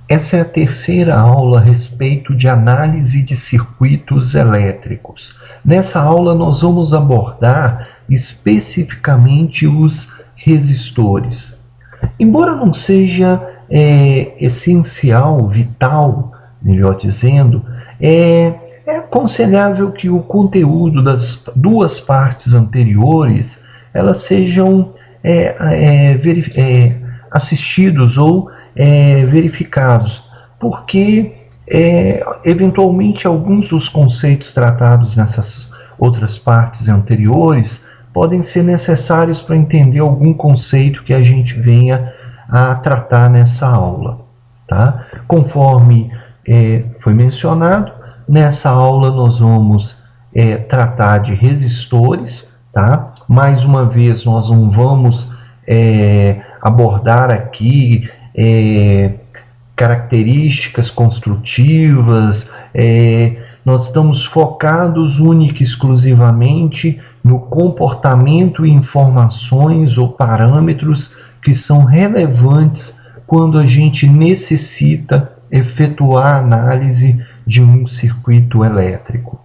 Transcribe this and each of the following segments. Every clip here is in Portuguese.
Essa é a terceira aula a respeito de análise de circuitos elétricos. Nessa aula nós vamos abordar especificamente os resistores. Embora não seja essencial, vital, melhor dizendo, é aconselhável que o conteúdo das duas partes anteriores elas sejam assistidos ou verificados, porque eventualmente alguns dos conceitos tratados nessas outras partes anteriores podem ser necessários para entender algum conceito que a gente venha a tratar nessa aula, tá? Conforme foi mencionado, nessa aula nós vamos tratar de resistores, tá? Mais uma vez, nós não vamos abordar aqui características construtivas, nós estamos focados única e exclusivamente no comportamento e informações ou parâmetros que são relevantes quando a gente necessita efetuar a análise de um circuito elétrico.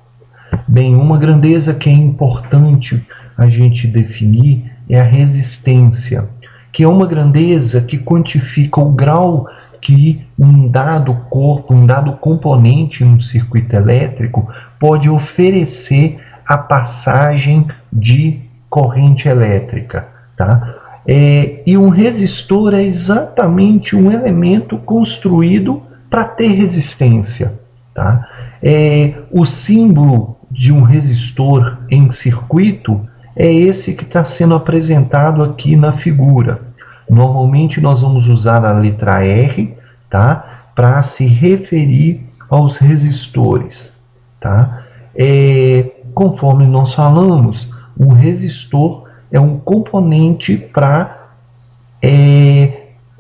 Bem, uma grandeza que é importante a gente definir é a resistência, que é uma grandeza que quantifica o grau que um dado corpo, um dado componente no circuito elétrico pode oferecer a passagem de corrente elétrica, tá? E um resistor é exatamente um elemento construído para ter resistência, tá? O símbolo de um resistor em circuito é esse que está sendo apresentado aqui na figura. Normalmente nós vamos usar a letra R, tá? Para se referir aos resistores, tá? Conforme nós falamos, um resistor é um componente para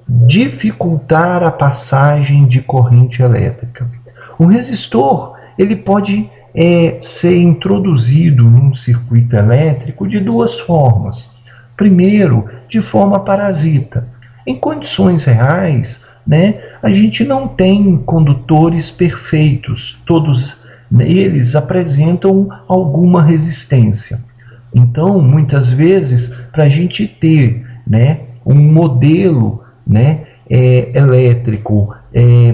dificultar a passagem de corrente elétrica. Um resistor ele pode ser introduzido num circuito elétrico de duas formas. Primeiro, de forma parasita. Em condições reais, a gente não tem condutores perfeitos, todos eles apresentam alguma resistência. Então, muitas vezes, para a gente ter um modelo elétrico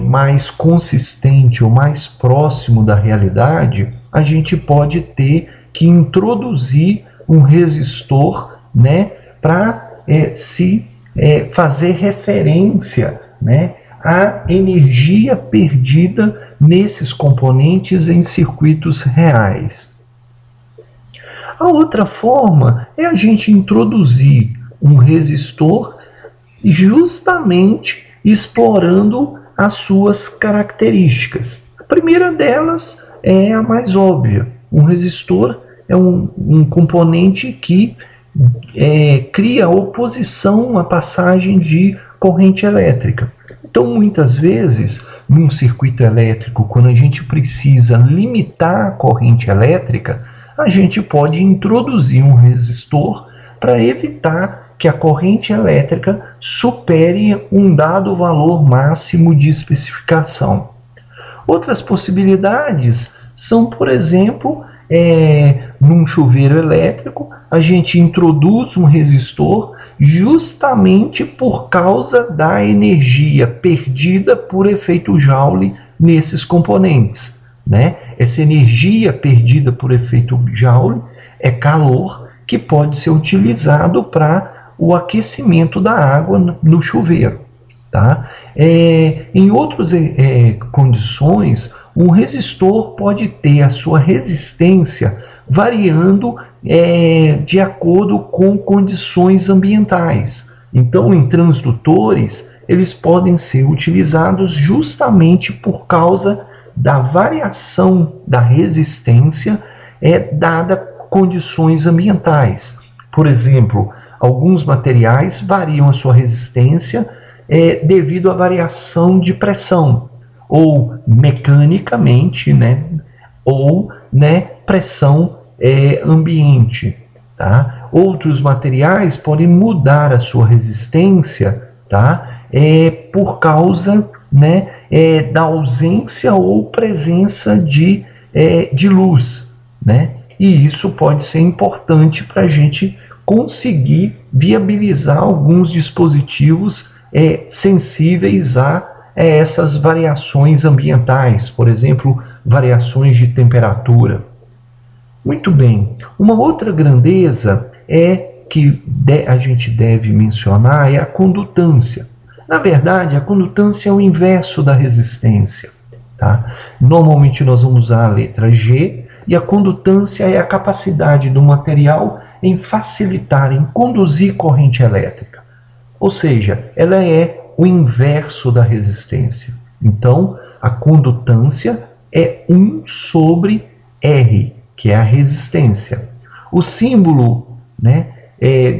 mais consistente ou mais próximo da realidade, a gente pode ter que introduzir um resistor para se fazer referência à energia perdida nesses componentes em circuitos reais. A outra forma é a gente introduzir um resistor justamente explorando as suas características. A primeira delas é a mais óbvia. Um resistor é um componente que cria oposição à passagem de corrente elétrica. Então, muitas vezes, num circuito elétrico, quando a gente precisa limitar a corrente elétrica, a gente pode introduzir um resistor para evitar que a corrente elétrica supere um dado valor máximo de especificação. Outras possibilidades são, por exemplo, num chuveiro elétrico, a gente introduz um resistor justamente por causa da energia perdida por efeito Joule nesses componentes. Essa energia perdida por efeito Joule é calor que pode ser utilizado para o aquecimento da água no chuveiro, tá? Em outras condições, um resistor pode ter a sua resistência variando de acordo com condições ambientais. Então, em transdutores, eles podem ser utilizados justamente por causa da variação da resistência dada condições ambientais. Por exemplo, alguns materiais variam a sua resistência devido à variação de pressão, ou mecanicamente, ou pressão ambiente. Tá? Outros materiais podem mudar a sua resistência, tá? Por causa da ausência ou presença de luz, né? E isso pode ser importante para a gente conseguir viabilizar alguns dispositivos sensíveis a essas variações ambientais, por exemplo, variações de temperatura. Muito bem, uma outra grandeza que a gente deve mencionar é a condutância. Na verdade, a condutância é o inverso da resistência, tá? Normalmente nós vamos usar a letra G, e a condutância é a capacidade do material em facilitar, em conduzir corrente elétrica. Ou seja, ela é o inverso da resistência. Então, a condutância é 1 sobre R, que é a resistência. O símbolo, né,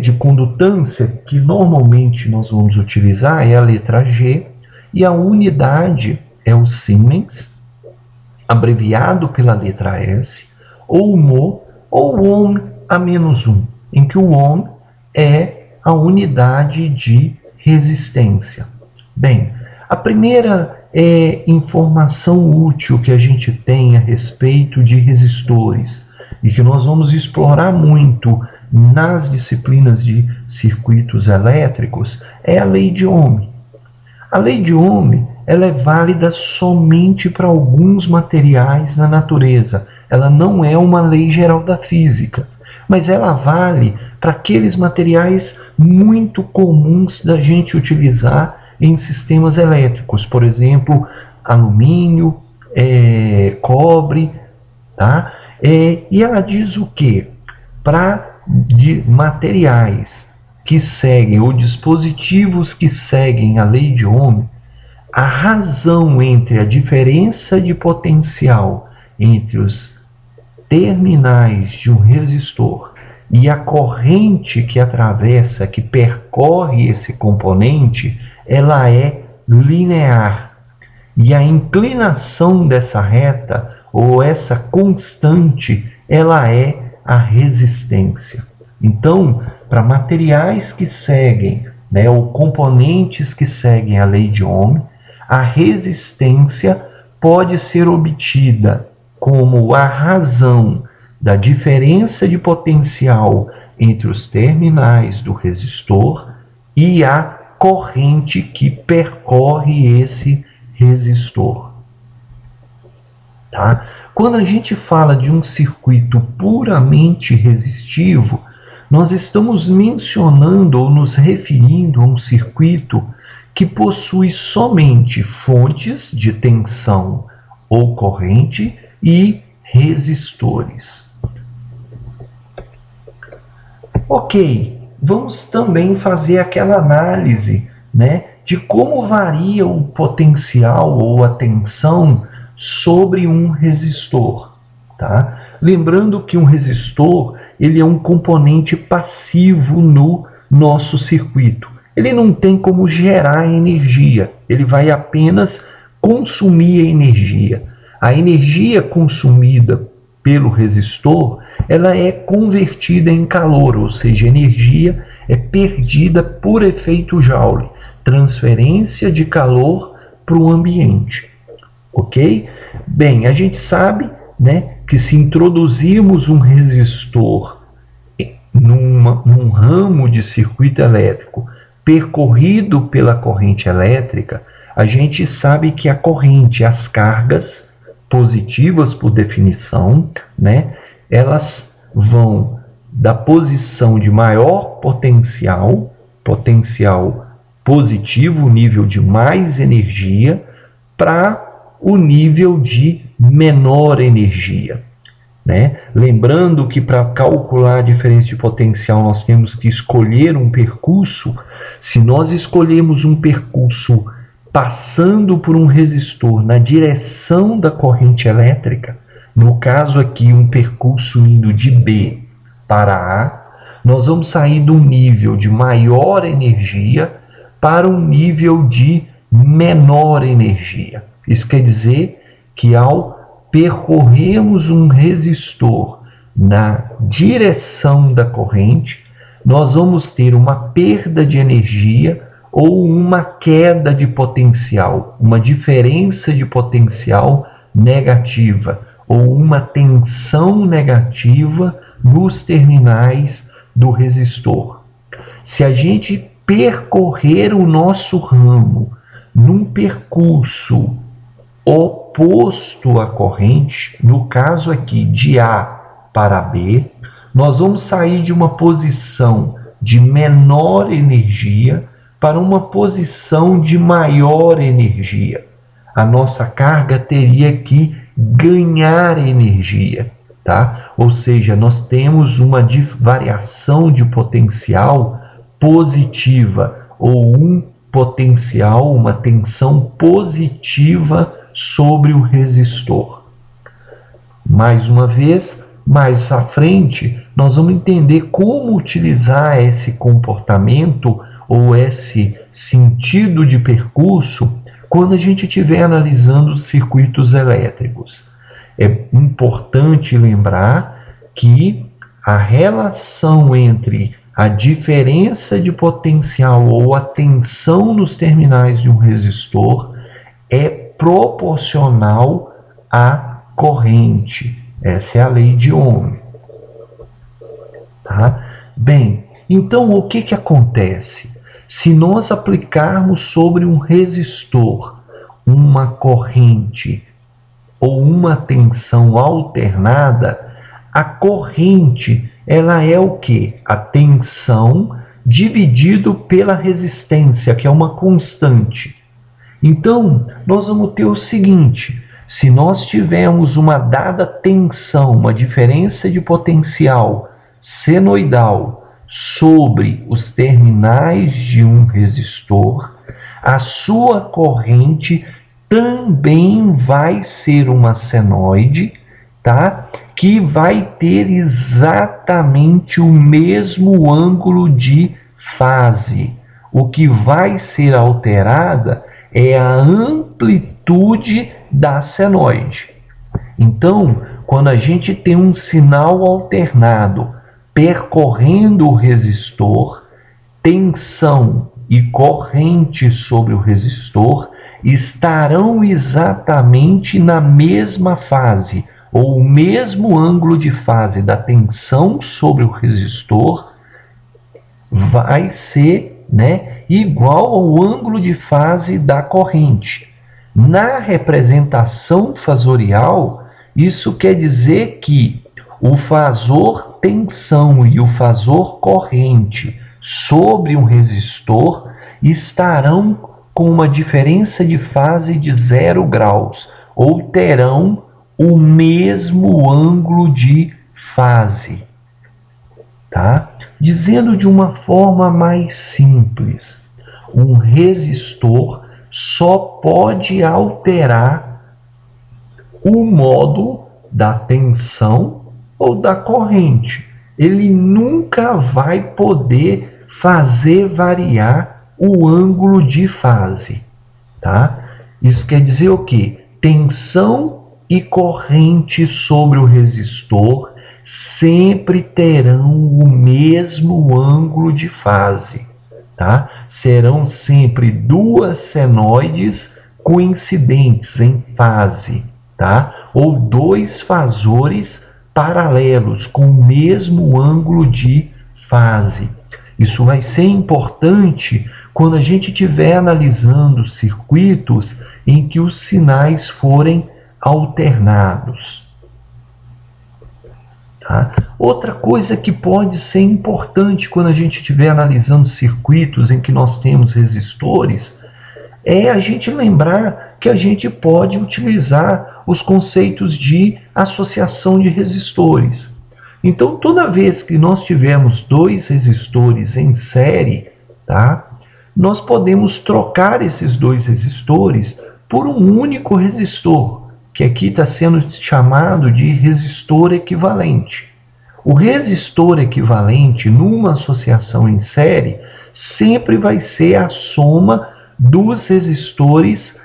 de condutância que normalmente nós vamos utilizar é a letra G, e a unidade é o Siemens, abreviado pela letra S, ou mho, ou ohm a menos 1, em que o ohm é a unidade de resistência. Bem, a primeira informação útil que a gente tem a respeito de resistores, e que nós vamos explorar muito nas disciplinas de circuitos elétricos, é a lei de Ohm. A lei de Ohm ela é válida somente para alguns materiais na natureza. Ela não é uma lei geral da física, mas ela vale para aqueles materiais muito comuns da gente utilizar em sistemas elétricos, por exemplo, alumínio, cobre, tá? E ela diz o quê? Para materiais que seguem, ou dispositivos que seguem a lei de Ohm, a razão entre a diferença de potencial entre os terminais de um resistor e a corrente que atravessa, que percorre esse componente, ela é linear. E a inclinação dessa reta, ou essa constante, ela é a resistência. Então, para materiais que seguem, né, ou componentes que seguem a lei de Ohm, a resistência pode ser obtida como a razão da diferença de potencial entre os terminais do resistor e a corrente que percorre esse resistor. Tá? Quando a gente fala de um circuito puramente resistivo, nós estamos mencionando ou nos referindo a um circuito que possui somente fontes de tensão ou corrente e resistores. Ok, vamos também fazer aquela análise, né, de como varia o potencial ou a tensão sobre um resistor, tá? Lembrando que um resistor ele é um componente passivo no nosso circuito. Ele não tem como gerar energia, ele vai apenas consumir a energia. A energia consumida pelo resistor, ela é convertida em calor, ou seja, a energia é perdida por efeito Joule, transferência de calor para o ambiente. Ok? Bem, a gente sabe, né, que se introduzirmos um resistor num ramo de circuito elétrico percorrido pela corrente elétrica, a gente sabe que a corrente, as cargas positivas por definição, né, elas vão da posição de maior potencial positivo, nível de mais energia, para o nível de menor energia, né? Lembrando que para calcular a diferença de potencial nós temos que escolher um percurso. Se nós escolhermos um percurso passando por um resistor na direção da corrente elétrica, no caso aqui um percurso indo de B para A, nós vamos sair de um nível de maior energia para um nível de menor energia. Isso quer dizer que ao percorrermos um resistor na direção da corrente, nós vamos ter uma perda de energia ou uma queda de potencial, uma diferença de potencial negativa, ou uma tensão negativa nos terminais do resistor. Se a gente percorrer o nosso ramo num percurso oposto à corrente, no caso aqui de A para B, nós vamos sair de uma posição de menor energia para uma posição de maior energia. A nossa carga teria que ganhar energia, tá? Ou seja, nós temos uma variação de potencial positiva, ou um potencial, uma tensão positiva sobre o resistor. Mais uma vez, mais à frente, nós vamos entender como utilizar esse comportamento ou esse sentido de percurso quando a gente estiver analisando os circuitos elétricos. É importante lembrar que a relação entre a diferença de potencial ou a tensão nos terminais de um resistor é proporcional à corrente. Essa é a lei de Ohm. Tá? Bem, então o que acontece? Se nós aplicarmos sobre um resistor uma corrente ou uma tensão alternada, a corrente ela é o quê? A tensão dividido pela resistência, que é uma constante. Então, nós vamos ter o seguinte: se nós tivermos uma dada tensão, uma diferença de potencial senoidal sobre os terminais de um resistor, a sua corrente também vai ser uma senoide, tá? Que vai ter exatamente o mesmo ângulo de fase. O que vai ser alterada é a amplitude da senoide. Então, quando a gente tem um sinal alternado percorrendo o resistor, tensão e corrente sobre o resistor estarão exatamente na mesma fase, ou o mesmo ângulo de fase da tensão sobre o resistor vai ser, igual ao ângulo de fase da corrente. Na representação fasorial, isso quer dizer que o fasor tensão e o fasor corrente sobre um resistor estarão com uma diferença de fase de 0 graus, ou terão o mesmo ângulo de fase. Tá? Dizendo de uma forma mais simples, um resistor só pode alterar o modo da tensão ou da corrente. Ele nunca vai poder fazer variar o ângulo de fase. Tá? Isso quer dizer o quê? Tensão e corrente sobre o resistor sempre terão o mesmo ângulo de fase, tá? Serão sempre duas senoides coincidentes em fase, tá? Ou dois fasores paralelos com o mesmo ângulo de fase. Isso vai ser importante quando a gente estiver analisando circuitos em que os sinais forem alternados. Tá? Outra coisa que pode ser importante quando a gente estiver analisando circuitos em que nós temos resistores é a gente lembrar que a gente pode utilizar os conceitos de associação de resistores. Então, toda vez que nós tivermos dois resistores em série, tá? Nós podemos trocar esses dois resistores por um único resistor, que aqui está sendo chamado de resistor equivalente. O resistor equivalente, numa associação em série, sempre vai ser a soma dos resistores,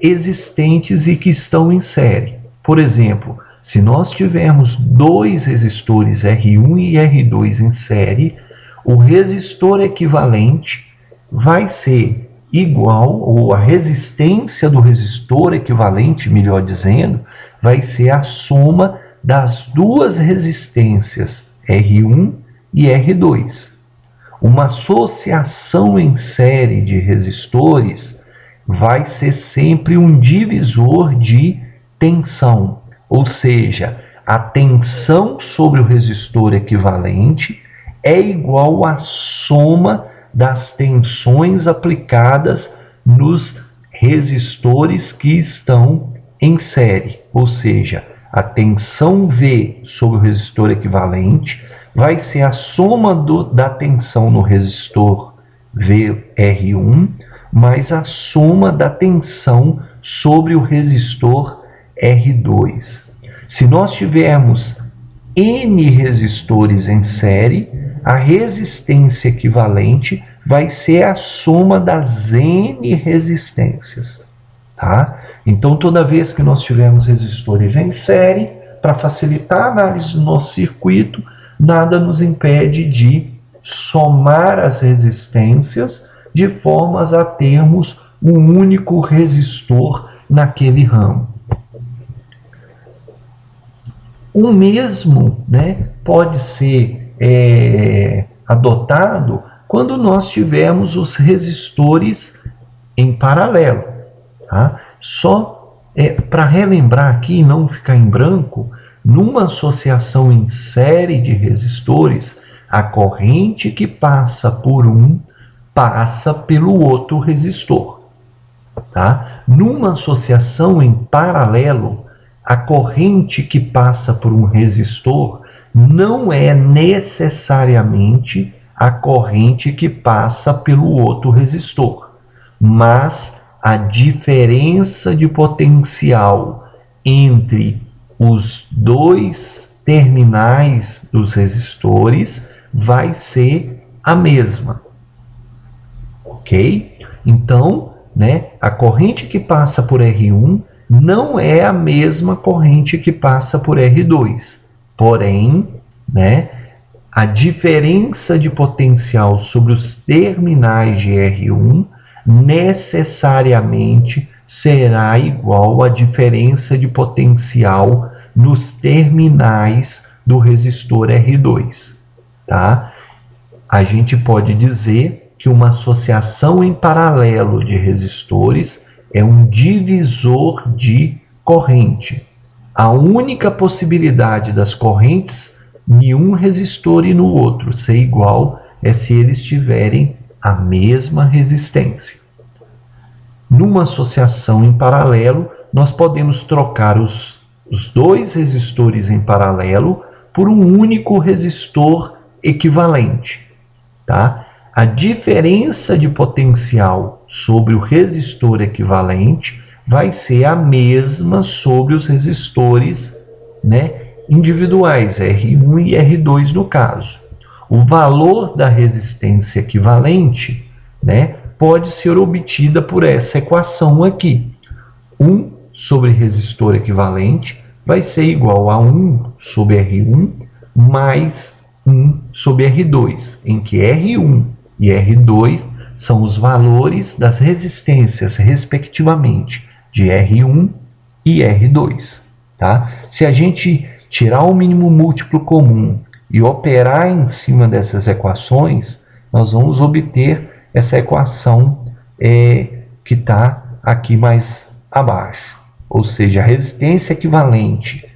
existentes e que estão em série. Por exemplo, se nós tivermos dois resistores R1 e R2 em série, o resistor equivalente vai ser igual, ou a resistência do resistor equivalente, melhor dizendo, vai ser a soma das duas resistências, R1 e R2. Uma associação em série de resistores vai ser sempre um divisor de tensão, ou seja, a tensão sobre o resistor equivalente é igual à soma das tensões aplicadas nos resistores que estão em série, ou seja, a tensão V sobre o resistor equivalente vai ser a soma da tensão no resistor VR1 mais a soma da tensão sobre o resistor R2. Se nós tivermos N resistores em série, a resistência equivalente vai ser a soma das N resistências. Tá? Então, toda vez que nós tivermos resistores em série, para facilitar a análise do nosso circuito, nada nos impede de somar as resistências de formas a termos um único resistor naquele ramo. O mesmo, né, pode ser adotado quando nós tivermos os resistores em paralelo. Tá? Só para relembrar aqui e não ficar em branco, numa associação em série de resistores, a corrente que passa por um passa pelo outro resistor. Tá? Numa associação em paralelo, a corrente que passa por um resistor não é necessariamente a corrente que passa pelo outro resistor, mas a diferença de potencial entre os dois terminais dos resistores vai ser a mesma. Ok? Então, né, a corrente que passa por R1 não é a mesma corrente que passa por R2. Porém, né, a diferença de potencial sobre os terminais de R1 necessariamente será igual à diferença de potencial nos terminais do resistor R2. Tá? A gente pode dizer que uma associação em paralelo de resistores é um divisor de corrente. A única possibilidade das correntes em um resistor e no outro ser igual é se eles tiverem a mesma resistência. Numa associação em paralelo, nós podemos trocar os dois resistores em paralelo por um único resistor equivalente. Tá? A diferença de potencial sobre o resistor equivalente vai ser a mesma sobre os resistores, né, individuais, R1 e R2 no caso. O valor da resistência equivalente, né, pode ser obtida por essa equação aqui. 1 sobre resistor equivalente vai ser igual a 1 sobre R1 mais 1 sobre R2, em que R1 e R2 são os valores das resistências, respectivamente, de R1 e R2. Tá? Se a gente tirar o mínimo múltiplo comum e operar em cima dessas equações, nós vamos obter essa equação que está aqui mais abaixo. Ou seja, a resistência equivalente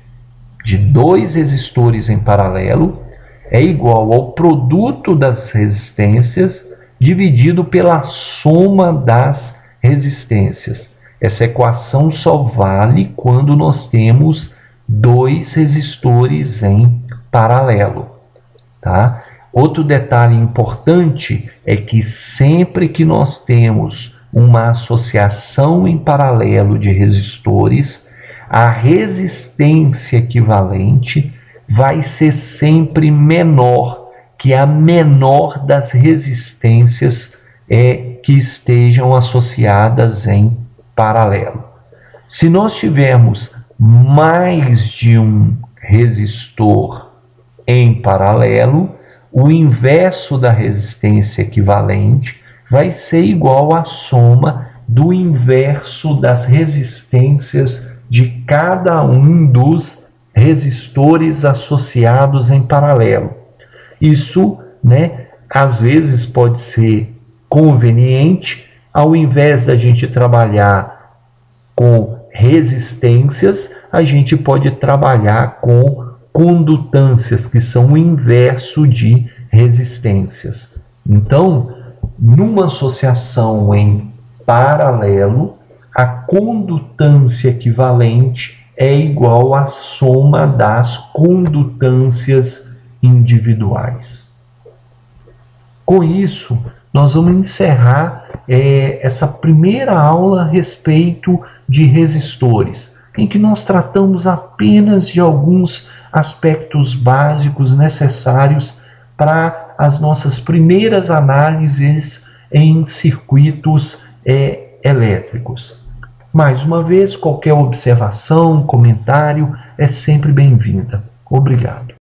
de dois resistores em paralelo é igual ao produto das resistências dividido pela soma das resistências. Essa equação só vale quando nós temos dois resistores em paralelo. Tá? Outro detalhe importante é que sempre que nós temos uma associação em paralelo de resistores, a resistência equivalente vai ser sempre menor que a menor das resistências que estejam associadas em paralelo. Se nós tivermos mais de um resistor em paralelo, o inverso da resistência equivalente vai ser igual à soma do inverso das resistências de cada um dos resistores associados em paralelo. Isso, às vezes pode ser conveniente, ao invés da gente trabalhar com resistências, a gente pode trabalhar com condutâncias, que são o inverso de resistências. Então, numa associação em paralelo, a condutância equivalente é igual à soma das condutâncias individuais. Com isso, nós vamos encerrar essa primeira aula a respeito de resistores, em que nós tratamos apenas de alguns aspectos básicos necessários para as nossas primeiras análises em circuitos elétricos. Mais uma vez, qualquer observação, comentário é sempre bem-vinda. Obrigado.